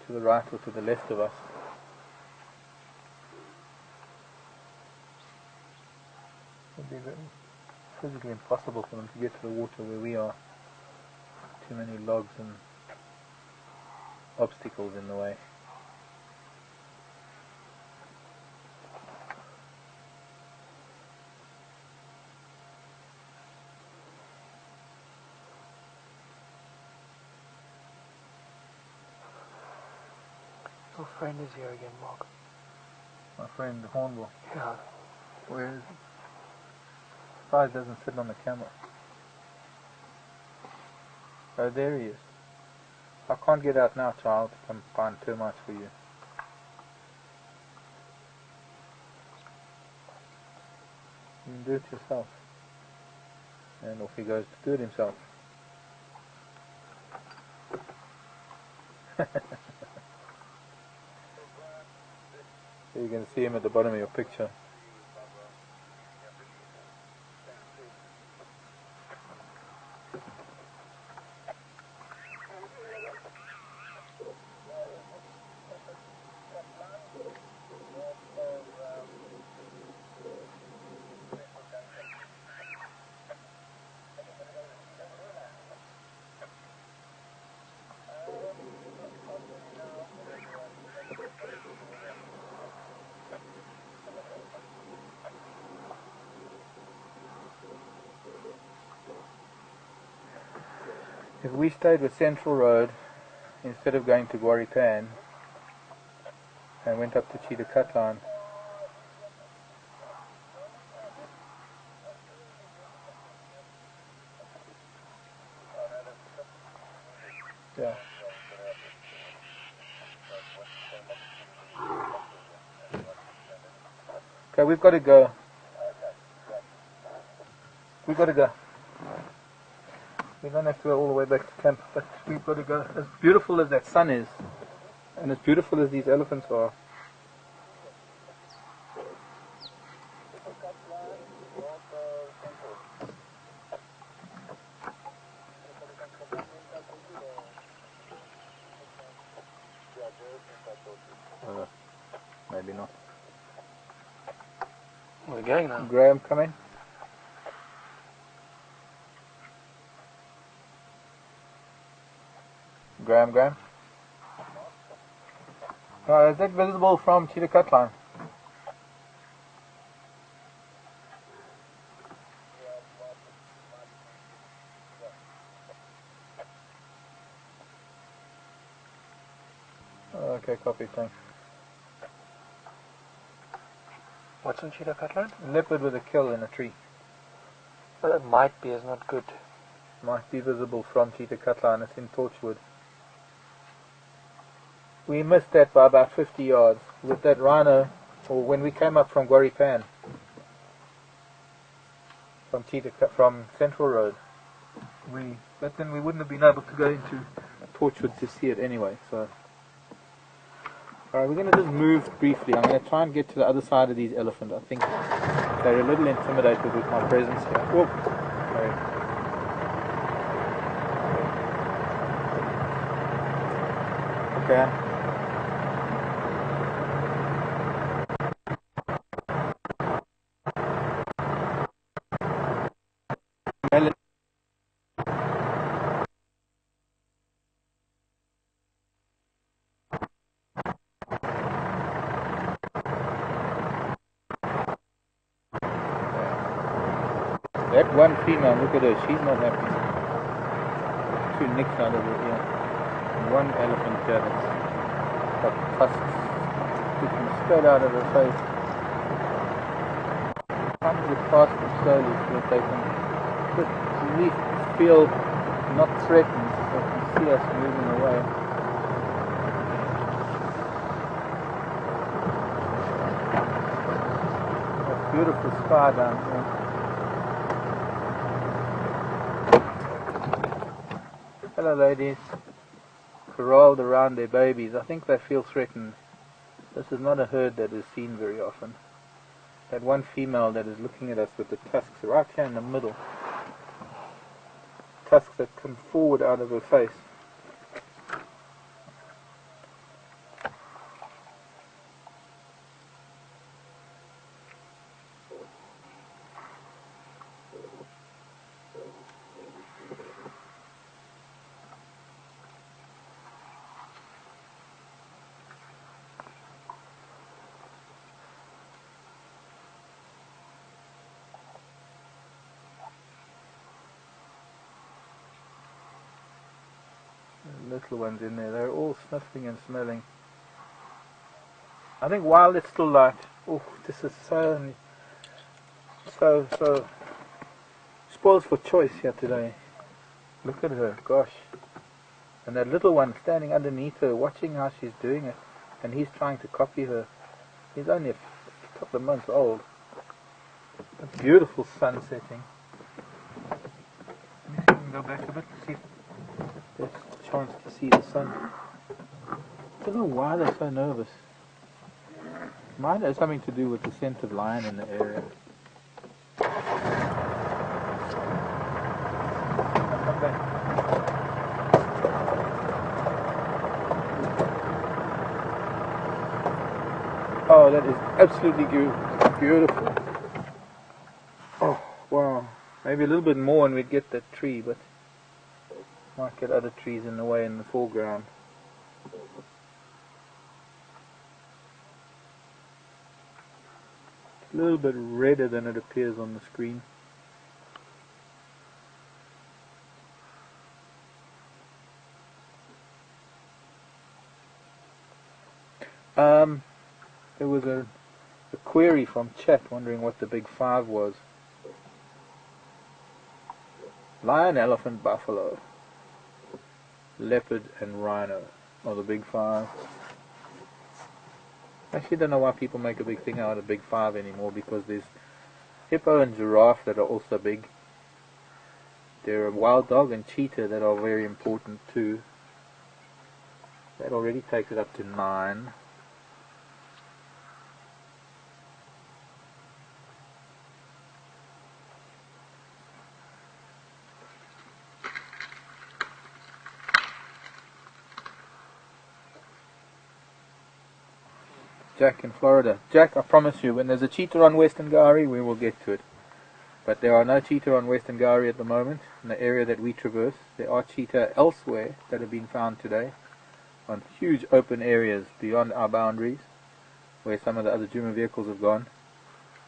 to the right or to the left of us. It would be physically impossible for them to get to the water where we are. Too many logs and obstacles in the way. Your friend is here again, Mark. My friend Hornbill. Yeah. Where is he? Surprised he doesn't sit on the camera. Oh, there he is. I can't get out now, child, to come find termites for you. You can do it yourself. And off he goes to do it himself. So you can see him at the bottom of your picture. If we stayed with Central Road instead of going to Guaripan and went up to Cheetah Cut Line, yeah. Okay, we've got to go. We've got to go. We don't have to go all the way back to camp, but we've got to go. As beautiful as that sun is, and as beautiful as these elephants are, maybe not. We're going now. Graham, come in. Graham. Is that visible from Cheetah Cut Line? Okay, copy, thanks. What's in Cheetah Cut Line? A leopard with a kill in a tree. Well, it might be, it's not good. Might be visible from Cheetah Cut Line, it's in Torchwood. We missed that by about 50 yards with that rhino, or when we came up from Guaripan, from Central Road. But then we wouldn't have been able to go into Torchwood to see it anyway. So, alright, we're going to just move briefly. I'm going to try and get to the other side of these elephants. I think they're a little intimidated with my presence here. Whoop. Sorry. Okay. That one female, look at her, she's not happy. Two nicks out of her ear. And one elephant here that's got tusks sticking straight out of her face. Trying to get past them slowly so that they can at least feel not threatened, so they can see us moving away. That beautiful sky down here. Hello ladies, corralled around their babies. I think they feel threatened. This is not a herd that is seen very often. That one female that is looking at us with the tusks right here in the middle. Tusks that come forward out of her face. little ones in there. They're all sniffing and smelling. I think while it's still light, oh, this is so spoils for choice here today. Look at her, gosh. And that little one standing underneath her, watching how she's doing it, and he's trying to copy her. He's only a couple of months old. A beautiful sun setting. Let me see if we can go back a bit to see if there's a chance to see the sun. I don't know why they're so nervous. Might have something to do with the scent of lion in the area. Come back. Oh, that is absolutely beautiful. Oh, wow. Maybe a little bit more and we'd get that tree, but might get other trees in the way in the foreground. A little bit redder than it appears on the screen. There was a query from chat wondering what the big five was. Lion, elephant, buffalo, leopard and rhino are the big five. I actually don't know why people make a big thing out of the big five anymore, because there's hippo and giraffe that are also big. There are wild dog and cheetah that are very important too. That already takes it up to 9. Jack in Florida. Jack, I promise you, when there's a cheetah on Western Gowrie, we will get to it. But there are no cheetah on Western Gowrie at the moment, in the area that we traverse. There are cheetah elsewhere that have been found today, on huge open areas beyond our boundaries, where some of the other Juma vehicles have gone.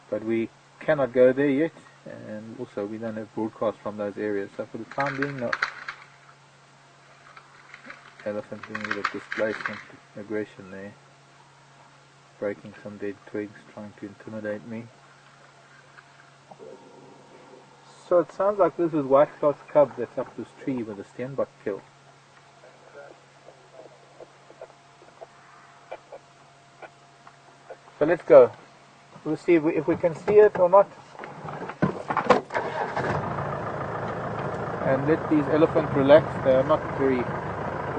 But we cannot go there yet, and also we don't have broadcast from those areas. So for the time being, no. Elephant being a bit of displacement, aggression there. Breaking some dead twigs, trying to intimidate me. So it sounds like this is white-cloth cub that's up this tree with a steenbok kill. So let's go. We'll see if we can see it or not. And let these elephants relax. They are not very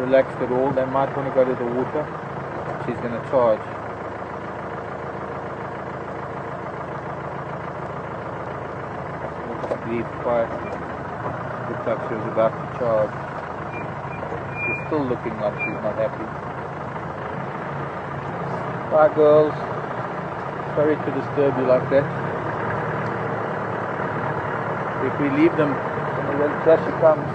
relaxed at all. They might want to go to the water. She's going to charge. Leave quiet. Looks like she was about to charge. She's still looking like she's not happy. Bye girls. Sorry to disturb you like that. If we leave them, there she comes.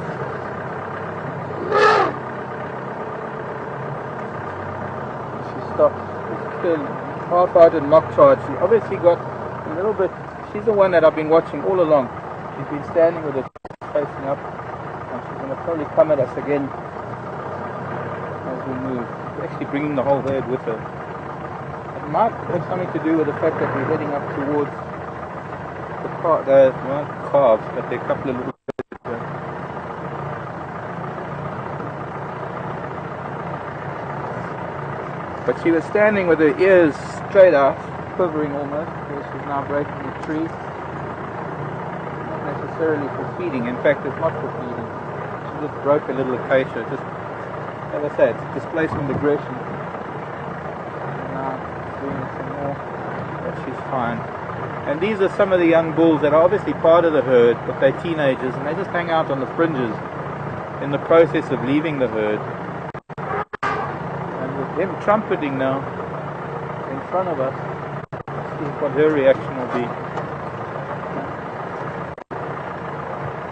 She stops. She's still half-hearted mock charge. She obviously got a little bit. She's the one that I've been watching all along. She's been standing with her facing up, and she's going to probably come at us again as we move. We're actually bringing the whole herd with her. It might have something to do with the fact that we're heading up towards the calves, but they're a couple of little birds. But she was standing with her ears straight out, quivering almost, because she's now breaking the tree. Necessarily for feeding. In fact, it's not for feeding. She just broke a little acacia. Just, as I said, it's displacement aggression. And now doing some more, but she's fine. And these are some of the young bulls that are obviously part of the herd, but they're teenagers, and they just hang out on the fringes in the process of leaving the herd. And with them trumpeting now in front of us, let's see what her reaction will be.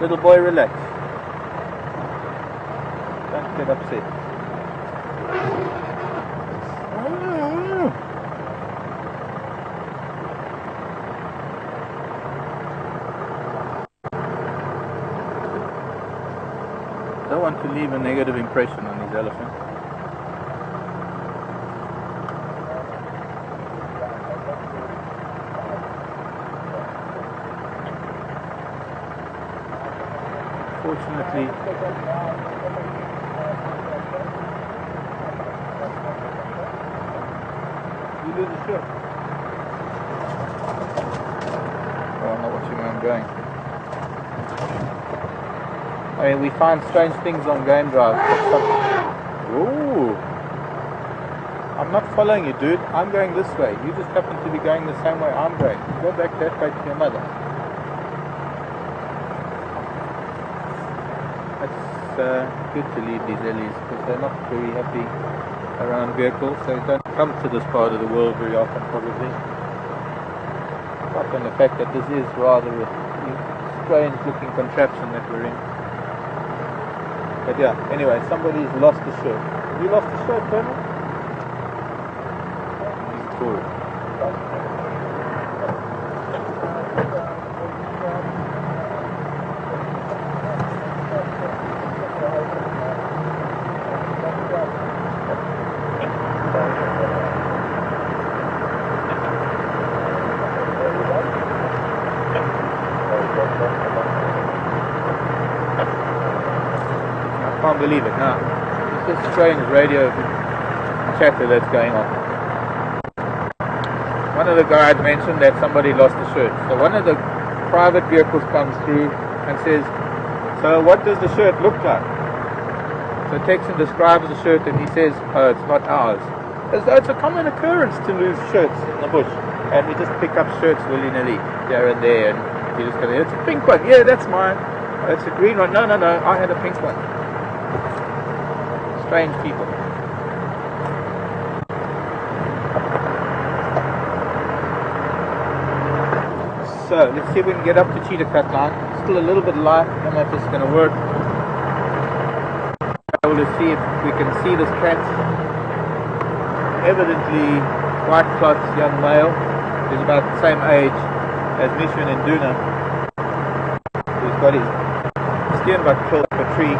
Little boy, relax. Don't get upset. Don't want to leave a negative impression on these elephants. Fortunately, you lose the shot. Oh, I'm not watching where I'm going. I mean, we find strange things on game drives. Ooh! I'm not following you, dude. I'm going this way. You just happen to be going the same way I'm going. Go back that way to your mother. It's good to leave these ellies because they're not very happy around vehicles. They don't come to this part of the world very often, probably. Apart from the fact that this is rather a strange looking contraption that we're in. But yeah, anyway, somebody's lost a shirt. Have you lost a shirt, Colonel? He's cool. I can't believe it now. It's this strange radio chatter that's going on. One of the guys mentioned that somebody lost a shirt. So one of the private vehicles comes through and says, so what does the shirt look like? So Texan describes the shirt and he says, oh, it's not ours. As though it's a common occurrence to lose shirts in the bush. And we just pick up shirts willy-nilly here and there. And you just go, it's a pink one. Yeah, that's mine. Oh, it's a green one. No, I had a pink one. Strange people. So let's see if we can get up to Cheetah Cut line. Still a little bit light. I don't know if this is going to work. Able to see if we can see this cat. Evidently white cloth young male. He's about the same age as Mission and Duna. He's got his skin got killed up a tree.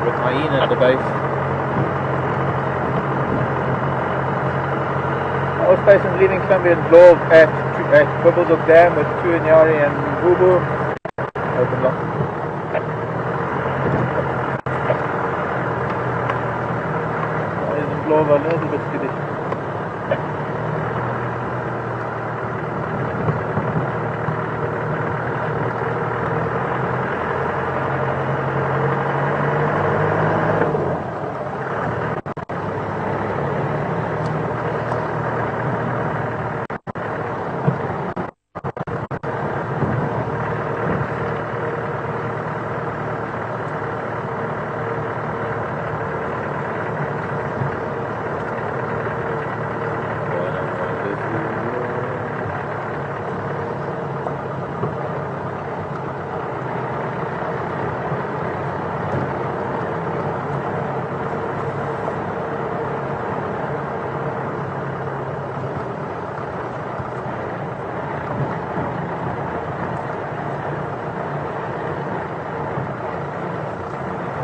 With hyena at the base. All stations leaving Columbia and Glove at Bubbles Dam with Tuanyari and Bubu. Open lock. Isn't Glove a little bit skittish?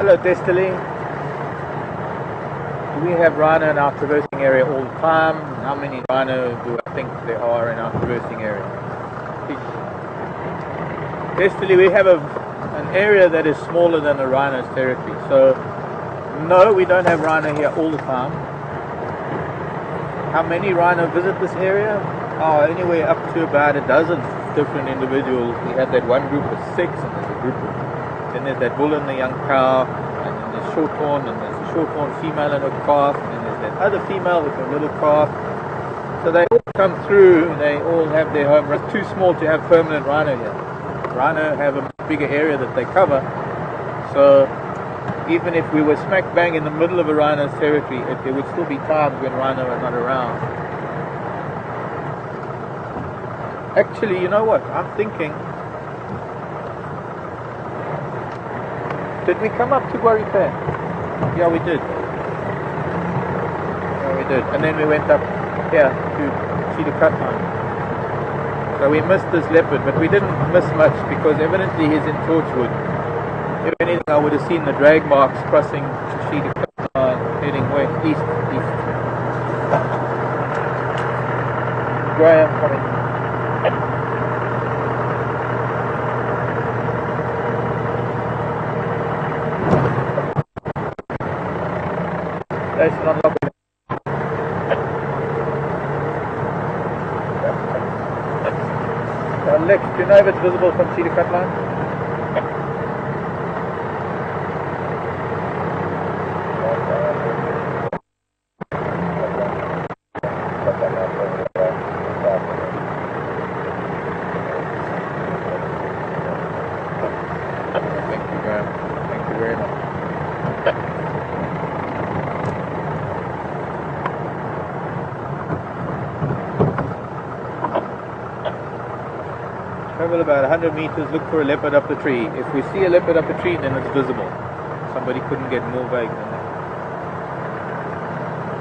Hello Destiny. Do we have rhino in our traversing area all the time? How many rhino do I think there are in our traversing area? Destiny, we have an area that is smaller than a rhino's territory. So no, we don't have rhino here all the time. How many rhino visit this area? Oh, anywhere up to about a dozen different individuals. We had that one group of 6 and there's a group of then there's that bull and the young cow, and then there's shorthorn, and there's a shorthorn female and a calf, and then there's that other female with a little calf. So they all come through, they all have their home. It's too small to have permanent rhino here. Rhino have a bigger area that they cover, so even if we were smack bang in the middle of a rhino's territory, there would still be times when rhino are not around. Actually, you know what? I'm thinking, did we come up to Guaripan? Yeah, we did. Yeah, we did. And then we went up here to Cheetah Cut line. So we missed this leopard, but we didn't miss much because evidently he's in Torchwood. If anything, I would have seen the drag marks crossing the sheet of coastline, heading west, east. Graham coming. Station unlocked. Lex, do you know if it's visible from Cedar Cut Line? Thank you, Graham. Thank you very much. Travel about 100 meters, look for a leopard up the tree. If we see a leopard up the tree, then it's visible. Somebody couldn't get more vague than that.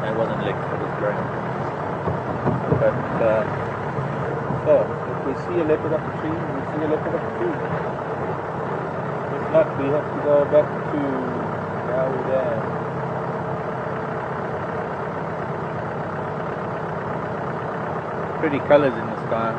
That wasn't Lex, that was Graham. But, so, if we see a leopard up the tree, we see a leopard up the tree. If not, we have to go back to Dowie Dam. Pretty colors in the sky.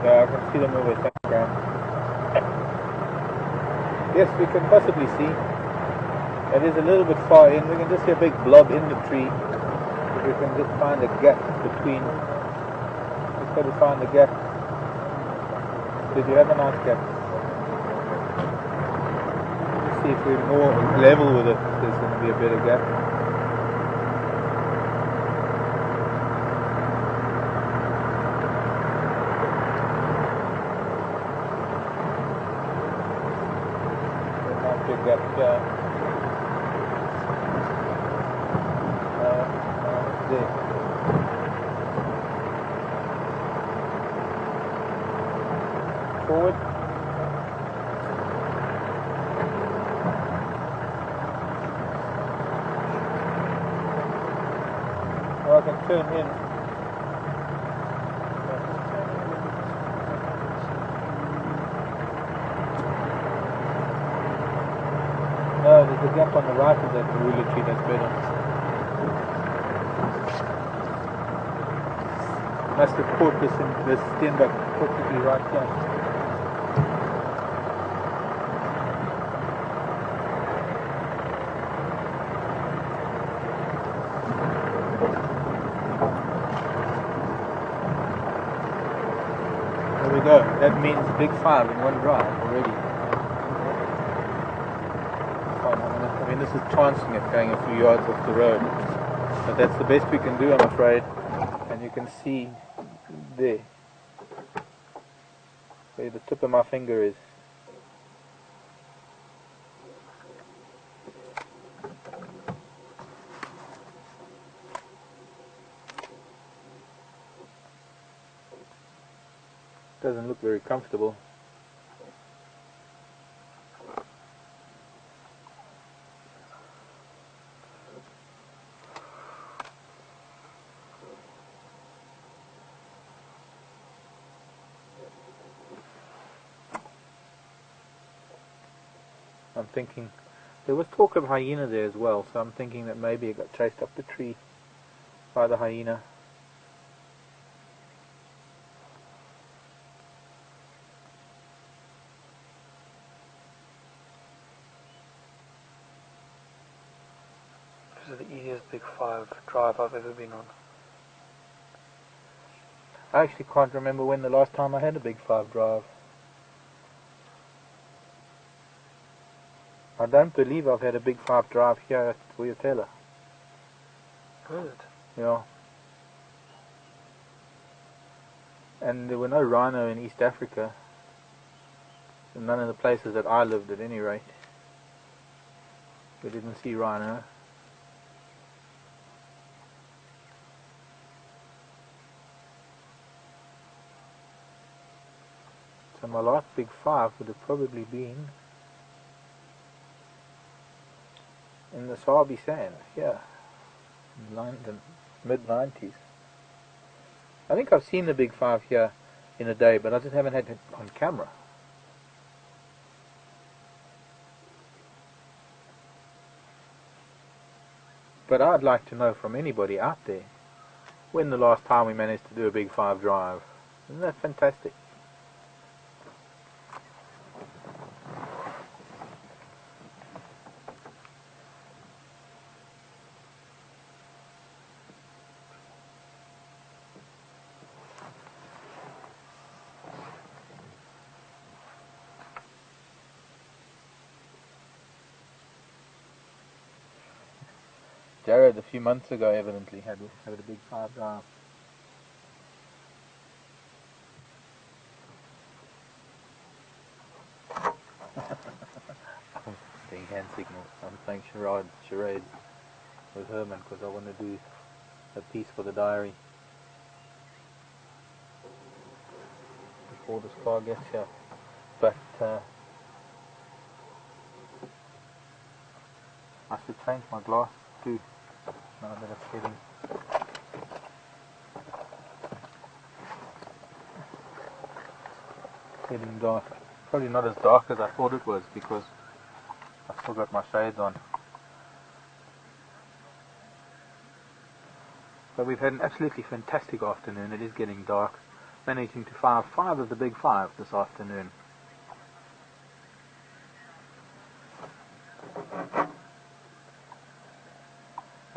Yeah, I can see them over the ground. Yes, we can possibly see. It is a little bit far in. We can just see a big blob in the tree. If we can just find a gap between. Just got to find the gap. Did you have a nice gap? Let's see if we're more level with it. There's going to be a better gap. Gap here. There. Forward. Well, I can turn in. No, there's a gap on the right of that ruler tree, that's better. Must have caught this in this steenbuck perfectly right here. There we go. That means big 5 in one drive already. I mean, this is chancing it going a few yards off the road, but that's the best we can do, I'm afraid. And you can see there where the tip of my finger is. Doesn't look very comfortable. I'm thinking, there was talk of hyena there as well, so I'm thinking that maybe it got chased up the tree by the hyena. This is the easiest big 5 drive I've ever been on. I actually can't remember when the last time I had a big 5 drive. I don't believe I've had a big 5 drive here at Wiyatela. Is it? Yeah. And there were no rhino in East Africa. None of the places that I lived at any rate. We didn't see rhino. So my last big 5 would have probably been in the Sabi Sand, here, in London, mid-90s. I think I've seen the big 5 here in a day, but I just haven't had it on camera. But I'd like to know from anybody out there when the last time we managed to do a big 5 drive. Isn't that fantastic? Jared a few months ago evidently had a big 5 drive. I'm doing hand signals. I'm playing charades with Herman because I want to do a piece for the diary before this car gets here. But I should change my glass too. Now that it's getting dark. Probably not as dark as I thought it was because I've still got my shades on. But we've had an absolutely fantastic afternoon. It is getting dark. Managing to five of the big 5 this afternoon.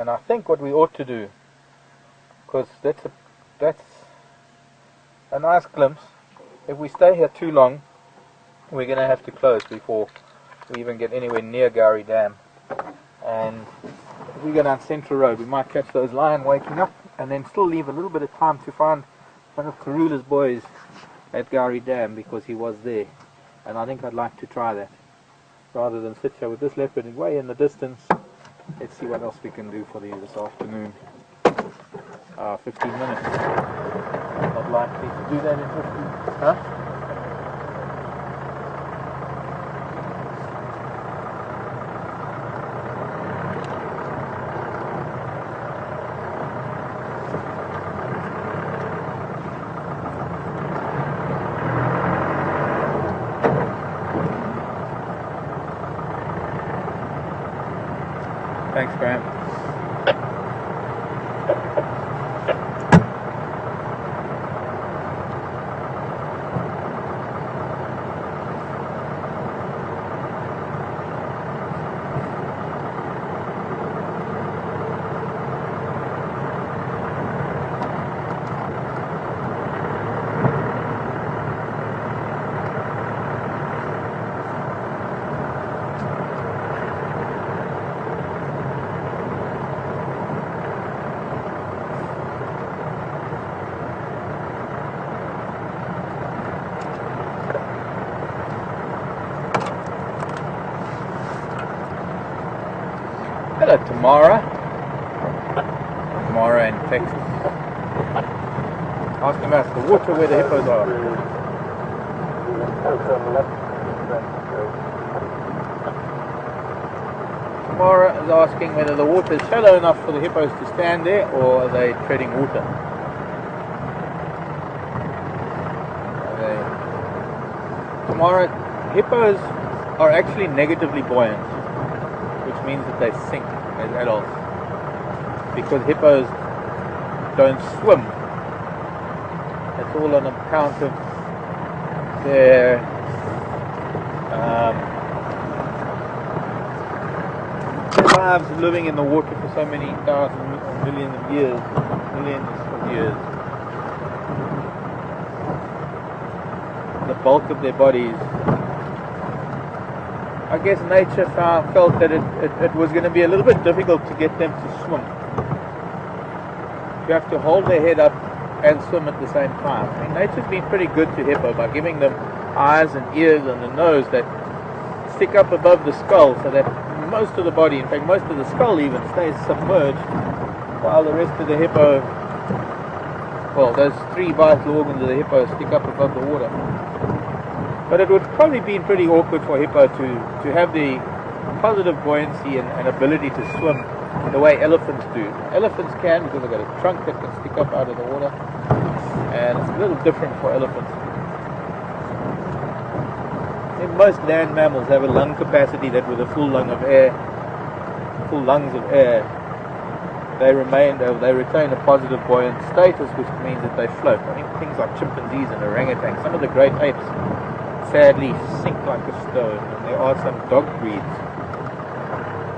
And I think what we ought to do, because that's a nice glimpse. If we stay here too long, we're going to have to close before we even get anywhere near Gowrie Dam. And if we go down Central Road, we might catch those lion waking up, and then still leave a little bit of time to find one of Karula's boys at Gowrie Dam, because he was there. And I think I'd like to try that, rather than sit here with this leopard way in the distance. Let's see what else we can do for you this afternoon. 15 minutes. Not likely to do that in 15. Huh? Thanks, Graham. Hello, Tamara. Tamara in Texas. Ask him about the water where the hippos are. Tamara is asking whether the water is shallow enough for the hippos to stand there, or are they treading water? Tamara, hippos are actually negatively buoyant, which means that they sink as adults, because hippos don't swim. It's all on account of their lives living in the water for so many millions of years. The bulk of their bodies, I guess nature felt that it was going to be a little bit difficult to get them to swim. You have to hold their head up and swim at the same time. I mean, nature's been pretty good to hippo by giving them eyes and ears and a nose that stick up above the skull, so that most of the body, in fact most of the skull even, stays submerged, while the rest of the hippo, well, those three vital organs of the hippo stick up above the water. But it would probably be pretty awkward for a hippo to have the positive buoyancy and ability to swim the way elephants do. Elephants can, because they've got a trunk that can stick up out of the water, and it's a little different for elephants. And most land mammals have a lung capacity that with a full lungs of air, they retain a positive buoyant status, which means that they float. I mean, things like chimpanzees and orangutans, some of the great apes, sadly sink like a stone. And there are some dog breeds,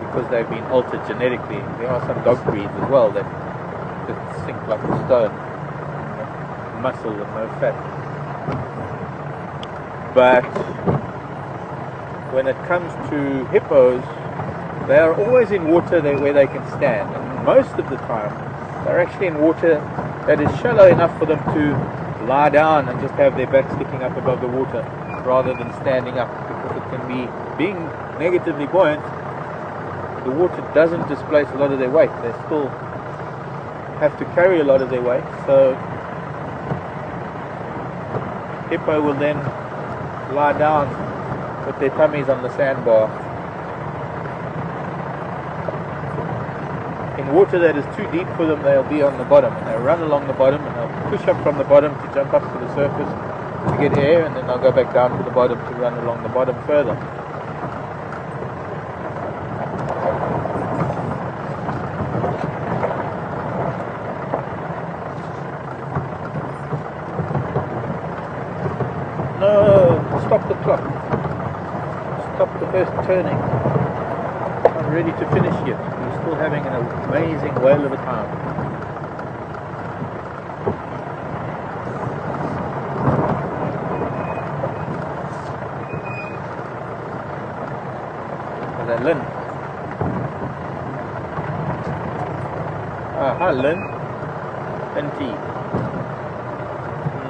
because they've been altered genetically, there are some dog breeds as well that sink like a stone. Muscle and no fat. But when it comes to hippos, they are always in water where they can stand, and most of the time they're actually in water that is shallow enough for them to lie down and just have their back sticking up above the water rather than standing up, because it can be, being negatively buoyant, the water doesn't displace a lot of their weight. They still have to carry a lot of their weight, so hippo will then lie down with their tummies on the sandbar. In water that is too deep for them, they'll be on the bottom, and they'll run along the bottom, and they'll push up from the bottom to jump up to the surface to get air, and then they'll go back down to the bottom to run along the bottom further. No, stop the clock. Stop the first turning. Not ready to finish yet. We're still having an amazing whale of a time. Is that Lynn? Hi Lynn. NT.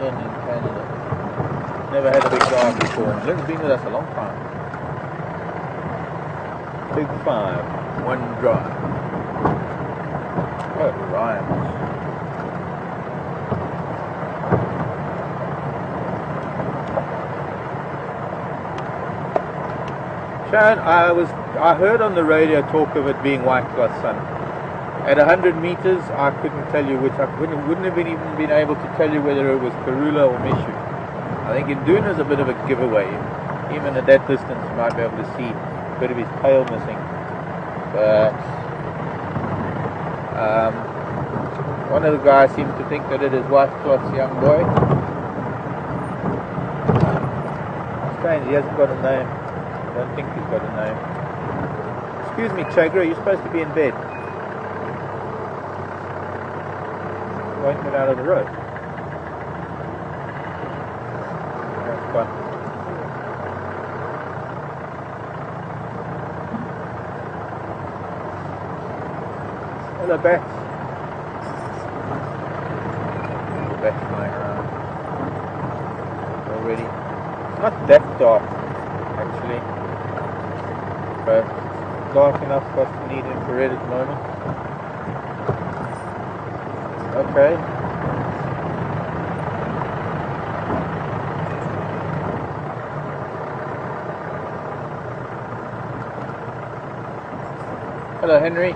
Lynn in Canada. Never had a big drive before. Lynn's been with us a long time. Big 5, 1 drive. Oh, it rhymes. Sharon, I heard on the radio talk of it being white cloth sun. At 100 meters, I couldn't tell you which. I wouldn't have even been able to tell you whether it was Karula or Meshu. I think Induna is a bit of a giveaway. Even at that distance, you might be able to see a bit of his tail missing. But one of the guys seemed to think that it is White Cloth's young boy. Strange, he hasn't got a name. I don't think he's got a name. Excuse me, Chagra, you're supposed to be in bed. Won't get out of the road. That's fun. Hello, bats. The bats flying around already. It's not that dark, actually, but it's dark enough for us to need infrared at the moment. Okay. Hello, Henry.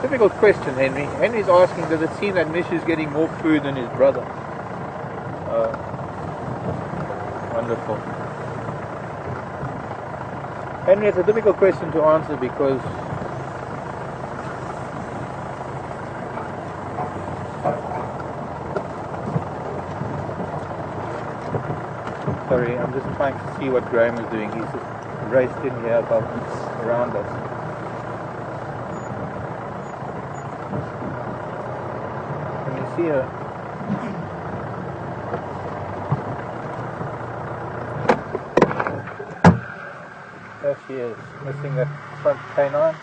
Difficult question, Henry. Henry's asking, does it seem that Mish is getting more food than his brother? Wonderful. Henry, it's a difficult question to answer because sorry, I'm just trying to see what Graham is doing. He's just raced in here above around us. Can you see her? There she is, missing that front canine.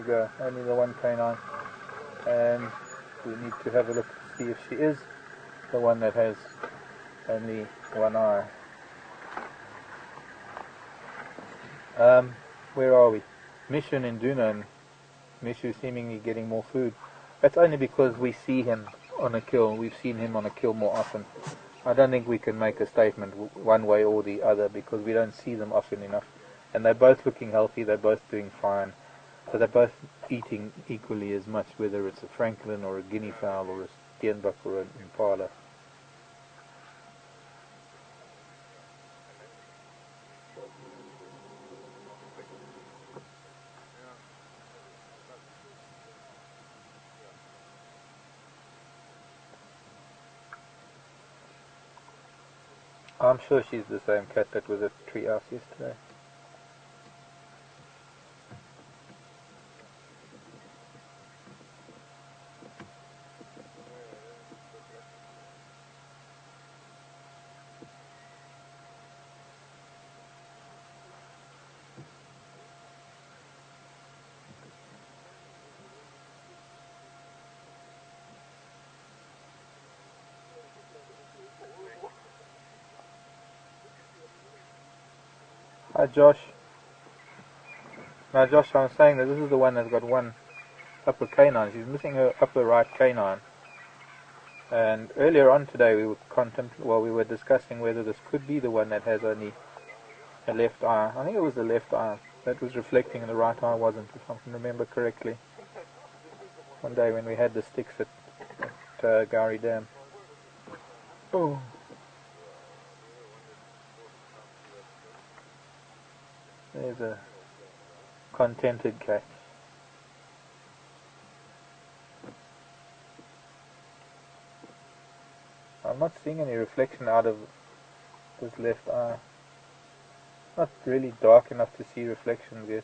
we go, only the one canine, and we need to have a look to see if she is the one that has only one eye. Where are we? Mission in Duna, and Mishu seemingly getting more food. That's only because we see him on a kill. We've seen him on a kill more often. I don't think we can make a statement one way or the other because we don't see them often enough. And they're both looking healthy, they're both doing fine. So they're both eating equally as much, whether it's a Franklin or a guinea fowl or a steenbok or an impala. I'm sure she's the same cat that was at Treehouse yesterday. Hi Josh. Now Josh, I'm saying that this is the one that's got one upper canine. She's missing her upper right canine. And earlier on today we were discussing whether this could be the one that has only a left eye. I think it was the left eye that was reflecting and the right eye wasn't, if I can remember correctly. One day when we had the sticks at Gowrie Dam. Oh. There's a contented cat. I'm not seeing any reflection out of this left eye. Not really dark enough to see reflections yet.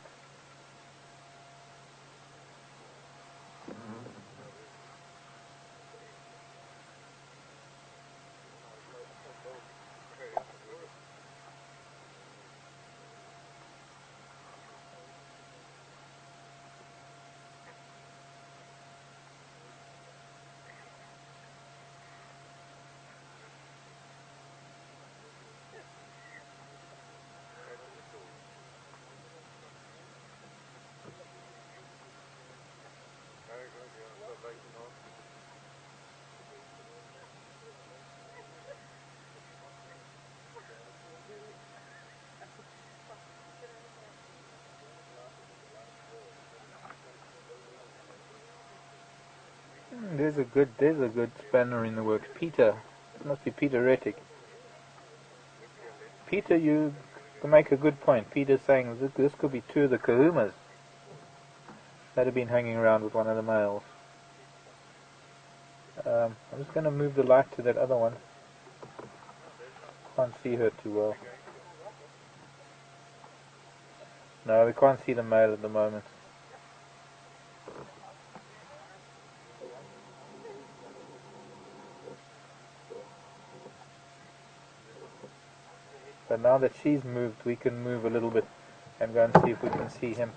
There's a good spanner in the works. Peter, it must be Peter Rettig. Peter, you make a good point. Peter's saying that this could be two of the kahumas that have been hanging around with one of the males. I'm just going to move the light to that other one. Can't see her too well. No, we can't see the male at the moment. But now that she's moved, we can move a little bit and go and see if we can see him.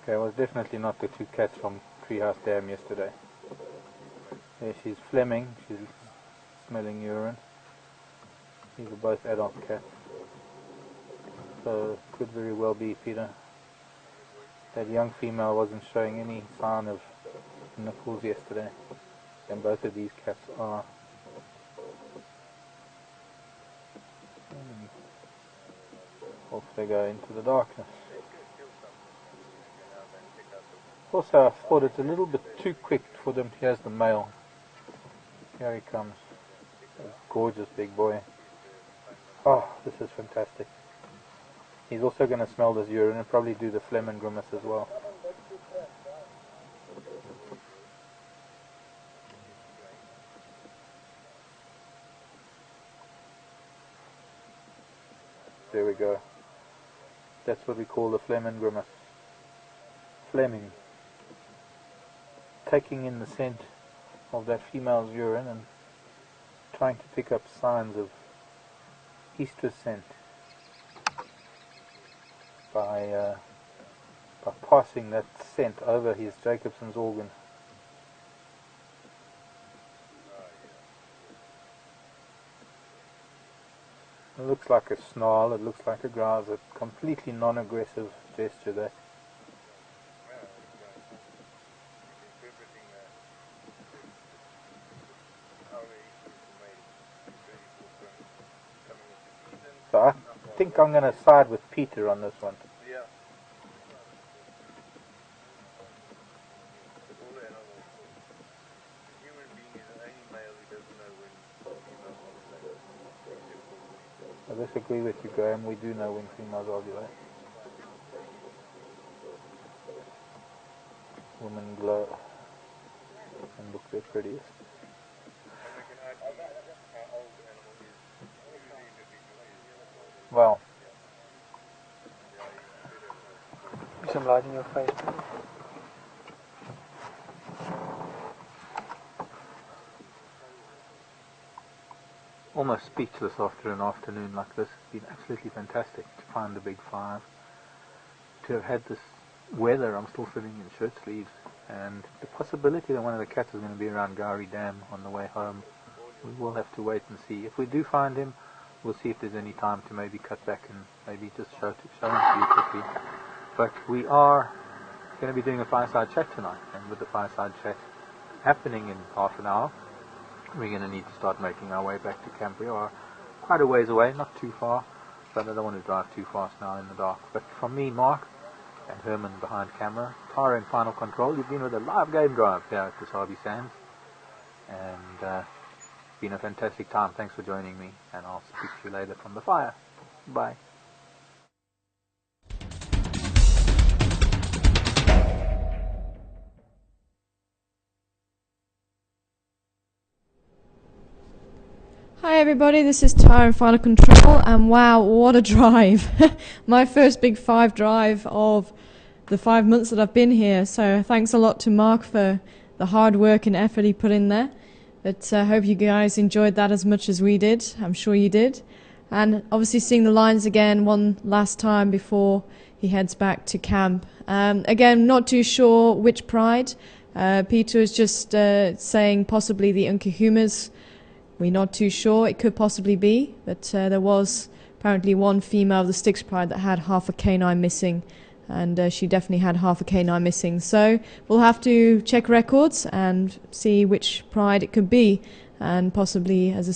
Okay, it was definitely not the two cats from Treehouse Dam yesterday. There she's Fleming, she's smelling urine. These are both adult cats. So could very well be Peter. That young female wasn't showing any sign of nipples yesterday. And both of these cats are. Off they go into the darkness. Also, I thought it's a little bit too quick for them. Here's the male. Here he comes. A gorgeous big boy. Oh, this is fantastic. He's also going to smell this urine and probably do the phlegm and grimace as well. There we go. That's what we call the phlegm and grimace. Phlegming. Taking in the scent of that female's urine and trying to pick up signs of estrus scent by passing that scent over his Jacobson's organ. It looks like a snarl, it looks like a growl, it's a completely non-aggressive gesture that. So I think I'm going to side with Peter on this one. I disagree with you, Graham. We do know when females ovulate. Women glow and look their prettiest. Well, Some light in your face. almost speechless after an afternoon like this. It's been absolutely fantastic to find the big five. To have had this weather, I'm still sitting in shirt sleeves, and the possibility that one of the cats is going to be around Gowrie Dam on the way home, we will have to wait and see. If we do find him, we'll see if there's any time to maybe cut back and maybe just show him to you quickly. But we are going to be doing a fireside chat tonight, and with the fireside chat happening in half an hour, we're going to need to start making our way back to camp. We are quite a ways away, not too far, but I don't want to drive too fast now in the dark. But from me, Mark, and Herman behind camera, Tara in final control, you've been with a live game drive here at the Sabi Sands, and it's been a fantastic time. Thanks for joining me, and I'll speak to you later from the fire. Bye. Hi everybody, this is Tara in Final Control, and wow, what a drive. My first big 5 drive of the 5 months that I've been here, so thanks a lot to Mark for the hard work and effort he put in there. But I hope you guys enjoyed that as much as we did. I'm sure you did. And obviously seeing the lines again one last time before he heads back to camp. Again, not too sure which pride. Peter is just saying possibly the Uncahumas. We're not too sure. It could possibly be, but there was apparently one female of the Styx pride that had half a canine missing, and she definitely had half a canine missing. So we'll have to check records and see which pride it could be, and possibly, as I